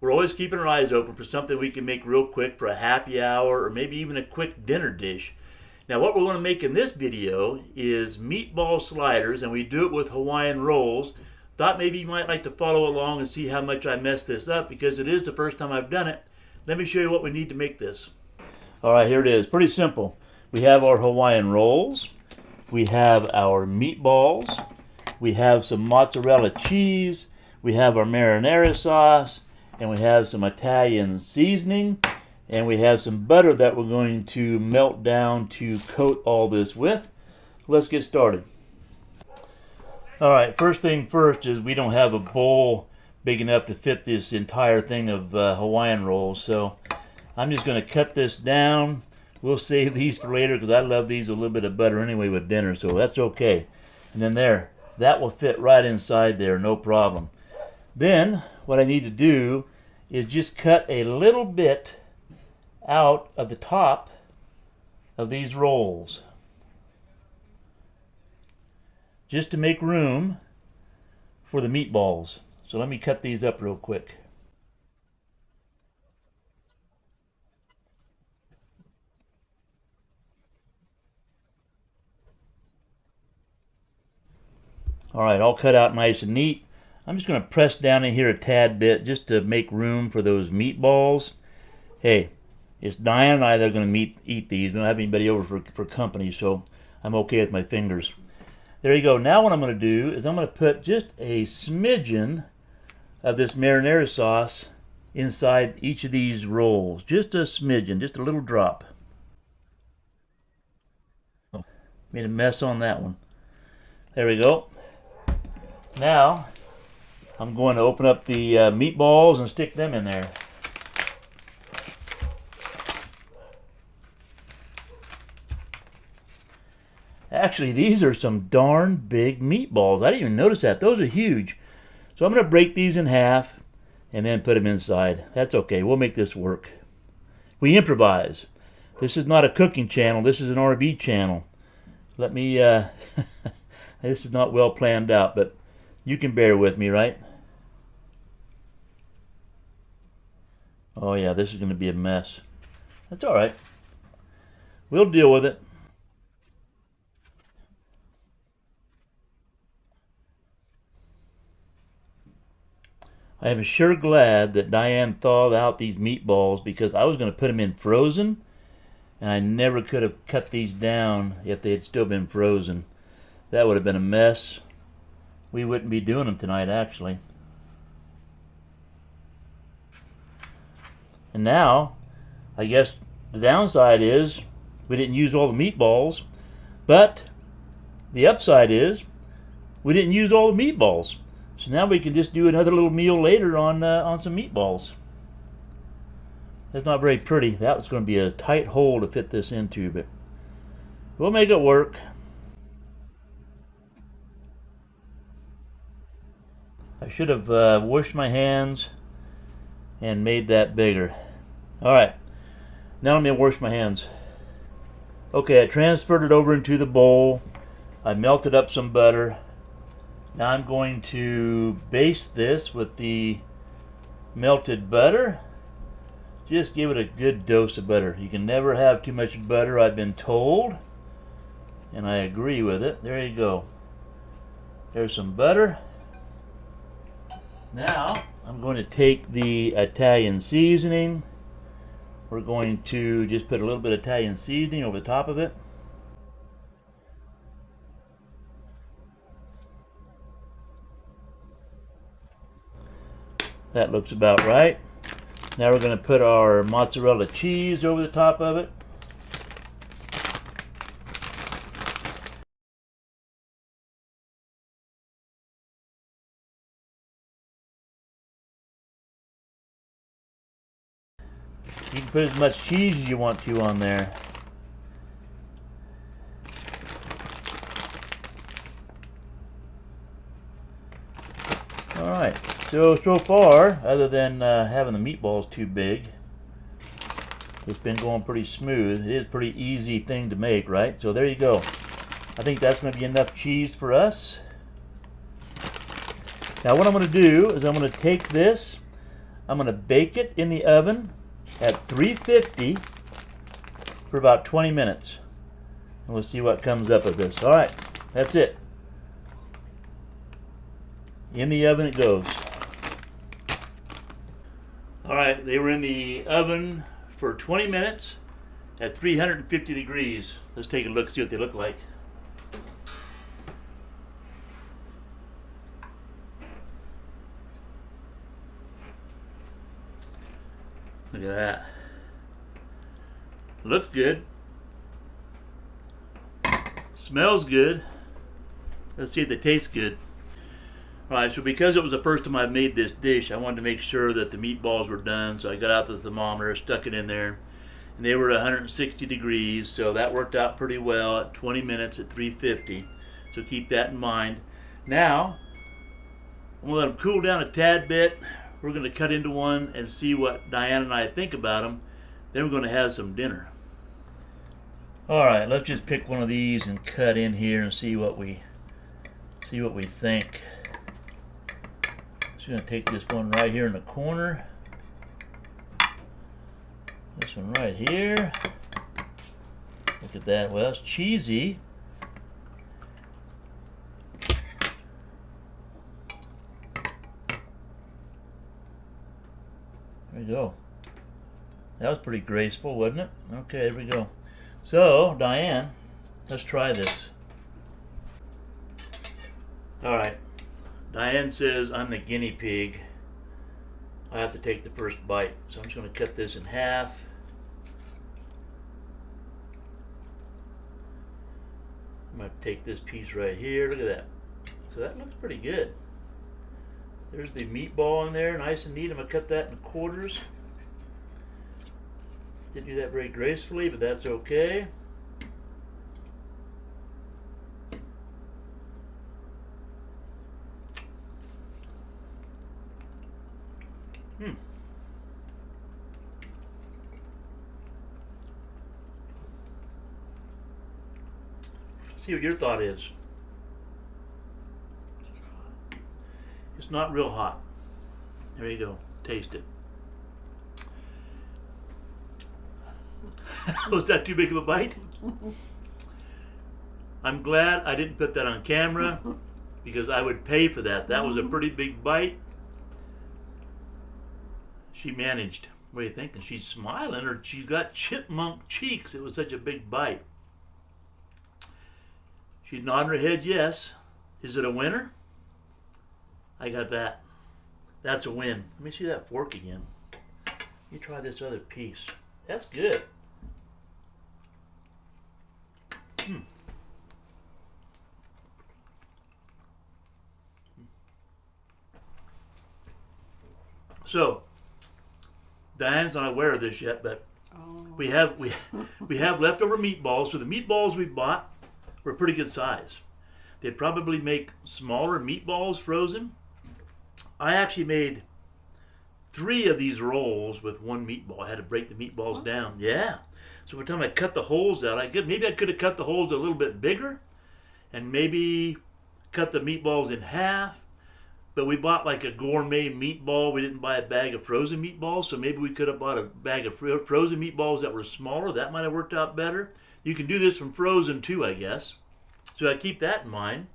We're always keeping our eyes open for something we can make real quick for a happy hour or maybe even a quick dinner dish. Now what we're going to make in this video is meatball sliders, and we do it with Hawaiian rolls. Thought maybe you might like to follow along and see how much I messed this up because it is the first time I've done it. Let me show you what we need to make this. Alright, here it is. Pretty simple. We have our Hawaiian rolls. We have our meatballs. We have some mozzarella cheese. We have our marinara sauce. And we have some Italian seasoning. And we have some butter that we're going to melt down to coat all this with. Let's get started. Alright, first thing first is we don't have a bowl big enough to fit this entire thing of Hawaiian rolls. So I'm just going to cut this down. We'll save these for later because I love these with a little bit of butter anyway with dinner. So that's okay. And then there, that will fit right inside there, no problem. Then what I need to do is just cut a little bit out of the top of these rolls, just to make room for the meatballs. So let me cut these up real quick. Alright, all cut out nice and neat. I'm just going to press down in here a tad bit just to make room for those meatballs. Hey, it's Diane and I that are going to eat these. We don't have anybody over for company, so I'm okay with my fingers. There you go. Now what I'm going to do is I'm going to put just a smidgen of this marinara sauce inside each of these rolls. Just a smidgen, just a little drop. Oh, made a mess on that one. There we go. Now I'm going to open up the meatballs and stick them in there. Actually, these are some darn big meatballs. I didn't even notice that. Those are huge. So I'm going to break these in half and then put them inside. That's okay. We'll make this work. We improvise. This is not a cooking channel. This is an RV channel. Let me... this is not well planned out, but you can bear with me, right? Oh yeah, this is going to be a mess. That's all right. We'll deal with it. I am sure glad that Diane thawed out these meatballs because I was going to put them in frozen, and I never could have cut these down if they had still been frozen. That would have been a mess. We wouldn't be doing them tonight, actually. And now, I guess the downside is we didn't use all the meatballs, but the upside is we didn't use all the meatballs. So now we can just do another little meal later on some meatballs. That's not very pretty. That was going to be a tight hole to fit this into, but we'll make it work. I should have washed my hands and made that bigger. Alright, now let me wash my hands. Okay, I transferred it over into the bowl. I melted up some butter. Now I'm going to baste this with the melted butter. Just give it a good dose of butter. You can never have too much butter, I've been told. And I agree with it. There you go. There's some butter. Now I'm going to take the Italian seasoning. We're going to just put a little bit of Italian seasoning over the top of it. That looks about right. Now we're going to put our mozzarella cheese over the top of it. You can put as much cheese as you want to on there. Alright, so far, other than having the meatballs too big, it's been going pretty smooth. It is a pretty easy thing to make, right? So there you go. I think that's going to be enough cheese for us. Now what I'm going to do is I'm going to take this, I'm going to bake it in the oven at 350 for about 20 minutes. And we'll see what comes up of this. All right, that's it. In the oven it goes. All right, they were in the oven for 20 minutes at 350 degrees. Let's take a look, see what they look like. Look at that. Looks good. Smells good. Let's see if they taste good. Alright, so because it was the first time I made this dish, I wanted to make sure that the meatballs were done. So I got out the thermometer, stuck it in there, and they were at 160 degrees. So that worked out pretty well at 20 minutes at 350. So keep that in mind. Now, I'm going to let them cool down a tad bit. We're going to cut into one and see what Diane and I think about them. Then we're going to have some dinner. Alright, let's just pick one of these and cut in here and see what we think. So I'm going to take this one right here in the corner. This one right here. Look at that. Well, it's cheesy. There we go. That was pretty graceful, wasn't it? Okay, there we go. So, Diane, let's try this. Alright. Diane says I'm the guinea pig. I have to take the first bite. So I'm just going to cut this in half. I'm going to take this piece right here. Look at that. So that looks pretty good. There's the meatball in there, nice and neat. I'm going to cut that in quarters. Didn't do that very gracefully, but that's okay. See what your thought is. It's not real hot. There you go. Taste it. Was that too big of a bite? I'm glad I didn't put that on camera because I would pay for that. That was a pretty big bite. She managed. What are you thinking? She's smiling or she's got chipmunk cheeks. It was such a big bite. She's nodding her head yes. Is it a winner? I got that. That's a win. Let me see that fork again. You try this other piece. That's good. So, Diane's not aware of this yet, but we have leftover meatballs. So the meatballs we bought were pretty good size. They'd probably make smaller meatballs frozen. I actually made 3 of these rolls with 1 meatball. I had to break the meatballs down. Yeah. So by the time I cut the holes out, maybe I could have cut the holes a little bit bigger and maybe cut the meatballs in half. But we bought like a gourmet meatball. We didn't buy a bag of frozen meatballs. So maybe we could have bought a bag of frozen meatballs that were smaller. That might have worked out better. You can do this from frozen too, I guess. So I keep that in mind.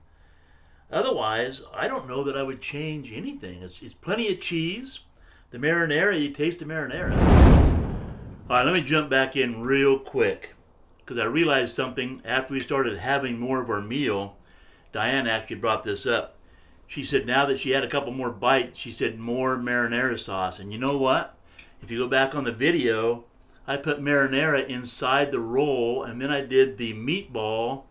Otherwise, I don't know that I would change anything. It's plenty of cheese. The marinara, you taste the marinara. All right, let me jump back in real quick because I realized something after we started having more of our meal. Diane actually brought this up. She said now that she had a couple more bites, she said more marinara sauce. And you know what? If you go back on the video, I put marinara inside the roll, and then I did the meatball,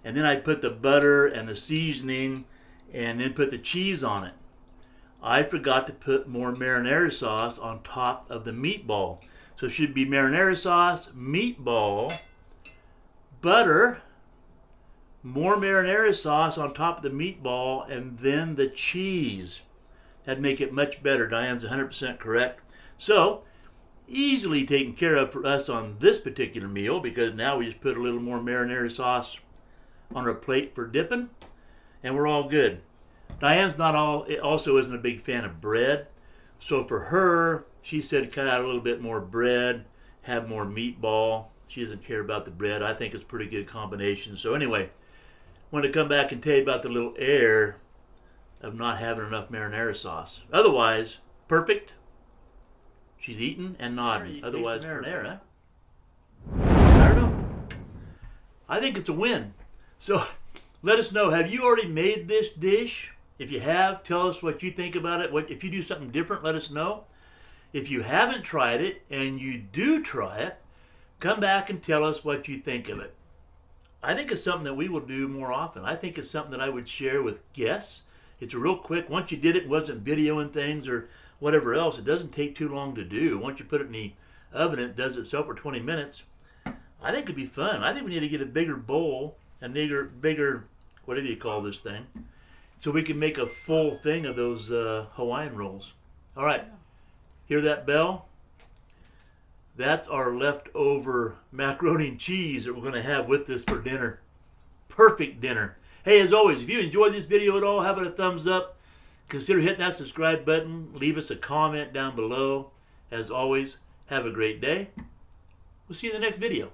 and then I put the butter and the seasoning, and then put the cheese on it. I forgot to put more marinara sauce on top of the meatball. So it should be marinara sauce, meatball, butter, more marinara sauce on top of the meatball, and then the cheese. That'd make it much better. Diane's 100% correct. So, easily taken care of for us on this particular meal because now we just put a little more marinara sauce on our plate for dipping, and we're all good. Diane's also isn't a big fan of bread, So for her, she said cut out a little bit more bread, have more meatball. She doesn't care about the bread. I think it's a pretty good combination. So anyway, want to come back and tell you about the little error of not having enough marinara sauce. Otherwise, perfect. She's eating and nodding. Otherwise, marinara. I don't know. I think it's a win. So let us know. Have you already made this dish? If you have, tell us what you think about it. If you do something different, let us know. If you haven't tried it and you do try it, come back and tell us what you think of it. I think it's something that we will do more often. I think it's something that I would share with guests. It's a real quick. Once you did it, wasn't videoing things or whatever else. It doesn't take too long to do. Once you put it in the oven, it does itself for 20 minutes. I think it'd be fun. I think we need to get a bigger bowl, a bigger, whatever you call this thing, so we can make a full thing of those Hawaiian rolls. All right. Hear that bell? That's our leftover macaroni and cheese that we're going to have with this for dinner. Perfect dinner. Hey, as always, if you enjoyed this video at all, how about a thumbs up? Consider hitting that subscribe button. Leave us a comment down below. As always, have a great day. We'll see you in the next video.